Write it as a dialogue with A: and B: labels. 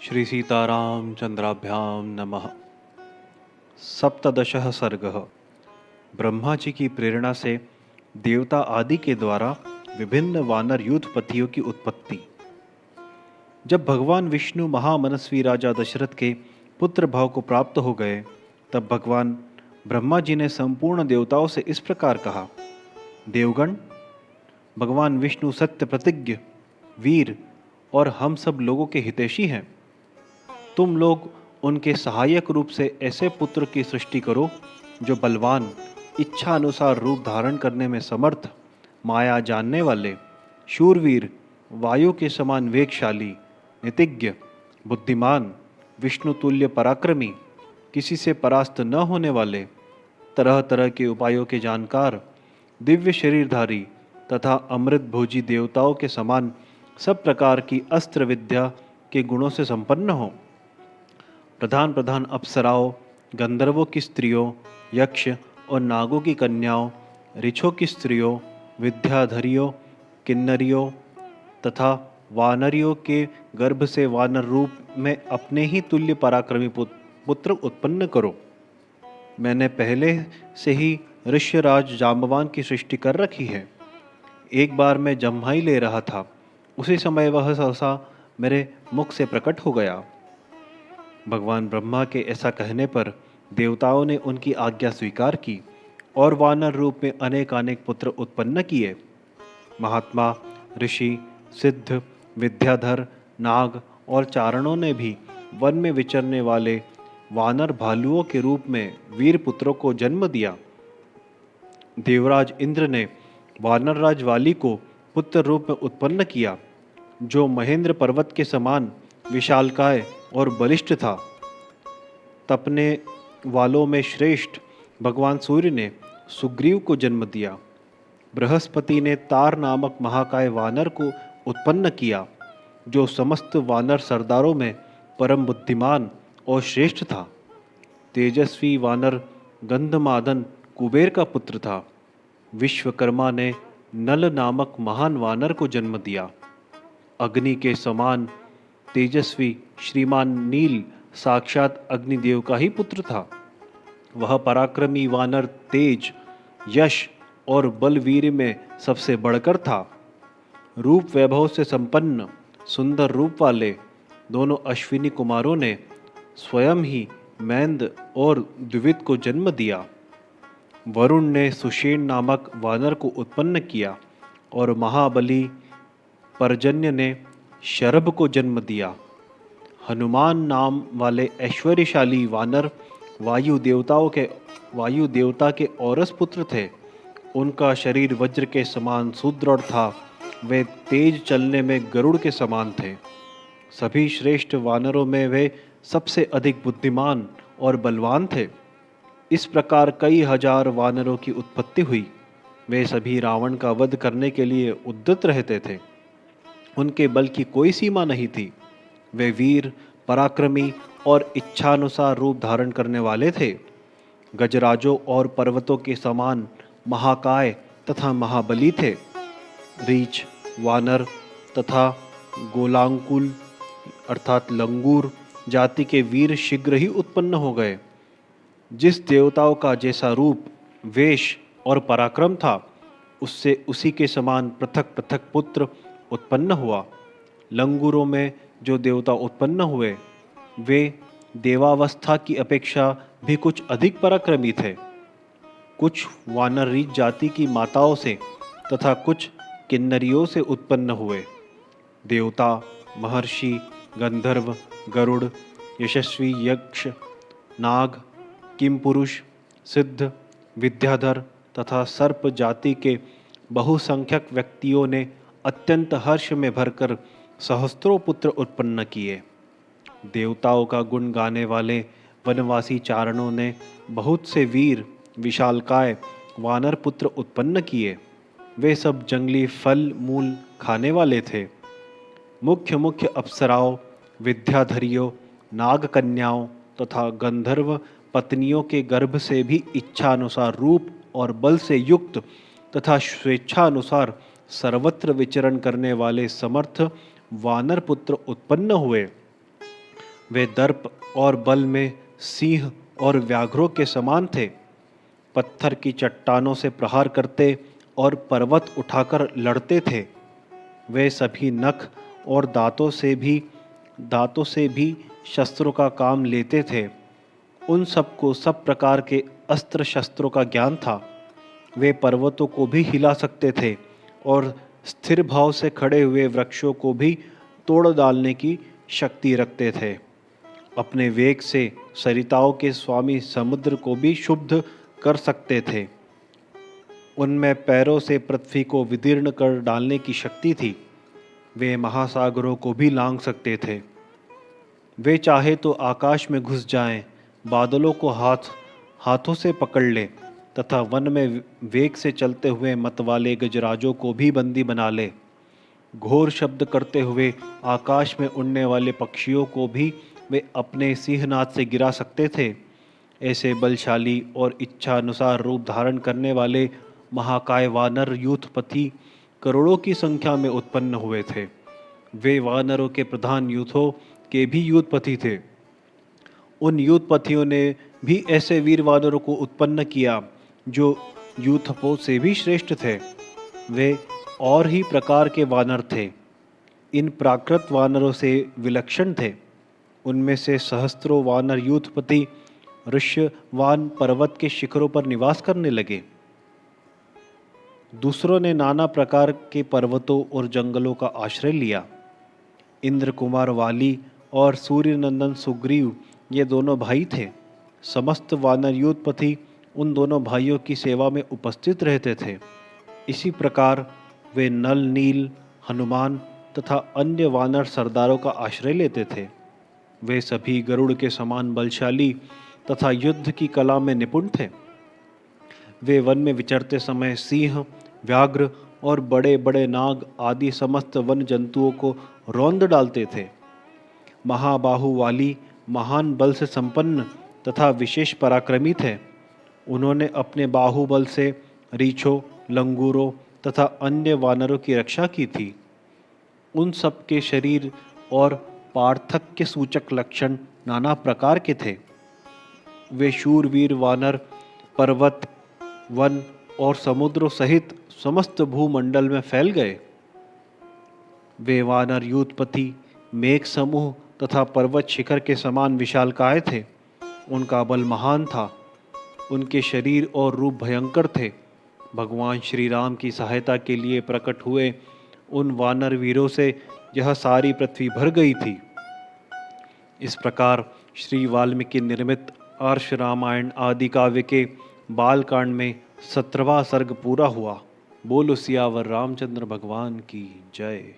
A: श्री सीतारामचंद्राभ्याम नमः। सप्तदशः सर्गः। ब्रह्मा जी की प्रेरणा से देवता आदि के द्वारा विभिन्न वानर युद्धपतियों की उत्पत्ति। जब भगवान विष्णु महामनस्वी राजा दशरथ के पुत्र भाव को प्राप्त हो गए, तब भगवान ब्रह्मा जी ने संपूर्ण देवताओं से इस प्रकार कहा। देवगण, भगवान विष्णु सत्य प्रतिज्ञ, वीर और हम सब लोगों के हितैषी हैं। तुम लोग उनके सहायक रूप से ऐसे पुत्र की सृष्टि करो जो बलवान, इच्छा अनुसार रूप धारण करने में समर्थ, माया जानने वाले, शूरवीर, वायु के समान वेगशाली, नीतिज्ञ, बुद्धिमान, विष्णु तुल्य पराक्रमी, किसी से परास्त न होने वाले, तरह तरह के उपायों के जानकार, दिव्य शरीरधारी तथा अमृत भोजी देवताओं के समान सब प्रकार की अस्त्र विद्या के गुणों से संपन्न हो। प्रधान प्रधान अप्सराओं, गंधर्वों की स्त्रियों, यक्ष और नागों की कन्याओं, ऋषों की स्त्रियों, विद्याधरियों, किन्नरियों तथा वानरियों के गर्भ से वानर रूप में अपने ही तुल्य पराक्रमी पुत्र उत्पन्न करो। मैंने पहले से ही ऋष्यराज जाम्बवान की सृष्टि कर रखी है। एक बार मैं जम्हाई ले रहा था, उसी समय वह सहसा मेरे मुख से प्रकट हो गया। भगवान ब्रह्मा के ऐसा कहने पर देवताओं ने उनकी आज्ञा स्वीकार की और वानर रूप में अनेकानेक पुत्र उत्पन्न किए। महात्मा, ऋषि, सिद्ध, विद्याधर, नाग और चारणों ने भी वन में विचरने वाले वानर भालुओं के रूप में वीर पुत्रों को जन्म दिया। देवराज इंद्र ने वानरराज वाली को पुत्र रूप में उत्पन्न किया, जो महेंद्र पर्वत के समान विशालकाय और बलिष्ठ था। तपने वालों में श्रेष्ठ भगवान सूर्य ने सुग्रीव को जन्म दिया। बृहस्पति ने तार नामक महाकाय वानर को उत्पन्न किया, जो समस्त वानर सरदारों में परम बुद्धिमान और श्रेष्ठ था। तेजस्वी वानर गंधमादन कुबेर का पुत्र था। विश्वकर्मा ने नल नामक महान वानर को जन्म दिया। अग्नि के समान तेजस्वी श्रीमान नील साक्षात अग्निदेव का ही पुत्र था। वह पराक्रमी वानर तेज, यश और बलवीर में सबसे बढ़कर था। रूप वैभव से संपन्न सुंदर रूप वाले दोनों अश्विनी कुमारों ने स्वयं ही मैंद और द्विविद को जन्म दिया। वरुण ने सुषेण नामक वानर को उत्पन्न किया और महाबली पर्जन्य ने शरभ को जन्म दिया। हनुमान नाम वाले ऐश्वर्यशाली वानर वायु देवता के औरस पुत्र थे। उनका शरीर वज्र के समान सुदृढ़ था। वे तेज चलने में गरुड़ के समान थे। सभी श्रेष्ठ वानरों में वे सबसे अधिक बुद्धिमान और बलवान थे। इस प्रकार कई हजार वानरों की उत्पत्ति हुई। वे सभी रावण का वध करने के लिए उद्यत रहते थे। उनके बल की कोई सीमा नहीं थी। वे वीर, पराक्रमी और इच्छानुसार रूप धारण करने वाले थे। गजराजों और पर्वतों के समान महाकाय तथा महाबली थे। रीछ, वानर तथा गोलांकुल अर्थात लंगूर जाति के वीर शीघ्र ही उत्पन्न हो गए। जिस देवताओं का जैसा रूप, वेश और पराक्रम था, उससे उसी के समान पृथक पृथक पुत्र उत्पन्न हुआ। लंगूरों में जो देवता उत्पन्न हुए, वे देवावस्था की अपेक्षा भी कुछ अधिक पराक्रमी थे। कुछ वानर रीछ जाति की माताओं से तथा कुछ किन्नरियों से उत्पन्न हुए। देवता, महर्षि, गंधर्व, गरुड़, यशस्वी यक्ष, नाग, किमपुरुष, सिद्ध, विद्याधर तथा सर्प जाति के बहुसंख्यक व्यक्तियों ने अत्यंत हर्ष में भरकर सहस्त्रों पुत्र उत्पन्न किए। देवताओं का गुण गाने वाले वनवासी चारणों ने बहुत से वीर, विशालकाय वानर पुत्र उत्पन्न किए। वे सब जंगली फल मूल खाने वाले थे। मुख्य मुख्य अप्सराओं, विद्याधरियों, नाग कन्याओं तथा गंधर्व पत्नियों के गर्भ से भी इच्छानुसार रूप और बल से युक्त तथा स्वेच्छानुसार सर्वत्र विचरण करने वाले समर्थ वानर पुत्र उत्पन्न हुए। वे दर्प और बल में सिंह और व्याघ्रों के समान थे। पत्थर की चट्टानों से प्रहार करते और पर्वत उठाकर लड़ते थे। वे सभी नख और दांतों से भी शस्त्रों का काम लेते थे। उन सबको सब प्रकार के अस्त्र शस्त्रों का ज्ञान था। वे पर्वतों को भी हिला सकते थे और स्थिर भाव से खड़े हुए वृक्षों को भी तोड़ डालने की शक्ति रखते थे। अपने वेग से सरिताओं के स्वामी समुद्र को भी शुद्ध कर सकते थे। उनमें पैरों से पृथ्वी को विदीर्ण कर डालने की शक्ति थी। वे महासागरों को भी लांघ सकते थे। वे चाहे तो आकाश में घुस जाएं, बादलों को हाथों से पकड़ ले तथा वन में वेग से चलते हुए मतवाले गजराजों को भी बंदी बना ले। घोर शब्द करते हुए आकाश में उड़ने वाले पक्षियों को भी वे अपने सिंहनाद से गिरा सकते थे। ऐसे बलशाली और इच्छानुसार रूप धारण करने वाले महाकाय वानर यूथपति करोड़ों की संख्या में उत्पन्न हुए थे। वे वानरों के प्रधान यूथों के भी यूथपति थे। उन यूथपतियों ने भी ऐसे वीर वानरों को उत्पन्न किया जो यूथपों से भी श्रेष्ठ थे। वे और ही प्रकार के वानर थे। इन प्राकृत वानरों से विलक्षण थे। उनमें से सहस्त्रों वानर यूथपति ऋष्यवान पर्वत के शिखरों पर निवास करने लगे। दूसरों ने नाना प्रकार के पर्वतों और जंगलों का आश्रय लिया। इंद्र कुमार वाली और सूर्य नंदन सुग्रीव ये दोनों भाई थे। समस्त वानर यूथपति उन दोनों भाइयों की सेवा में उपस्थित रहते थे। इसी प्रकार वे नल नील, हनुमान तथा अन्य वानर सरदारों का आश्रय लेते थे। वे सभी गरुड़ के समान बलशाली तथा युद्ध की कला में निपुण थे। वे वन में विचरते समय सिंह, व्याघ्र और बड़े बड़े नाग आदि समस्त वन जंतुओं को रौंद डालते थे। महाबाहु वाली महान बल से संपन्न तथा विशेष पराक्रमी थे। उन्होंने अपने बाहुबल से रीछों, लंगूरों तथा अन्य वानरों की रक्षा की थी। उन सब के शरीर और पार्थक्य सूचक लक्षण नाना प्रकार के थे। वे शूरवीर वानर पर्वत, वन और समुद्रों सहित समस्त भूमंडल में फैल गए। वे वानर यूथपति मेघ समूह तथा पर्वत शिखर के समान विशालकाय थे। उनका बल महान था। उनके शरीर और रूप भयंकर थे। भगवान श्री राम की सहायता के लिए प्रकट हुए उन वानर वीरों से यह सारी पृथ्वी भर गई थी। इस प्रकार श्री वाल्मीकि निर्मित आर्ष रामायण आदि काव्य के बालकांड में 17वां सर्ग पूरा हुआ। बोलो सियावर रामचंद्र भगवान की जय।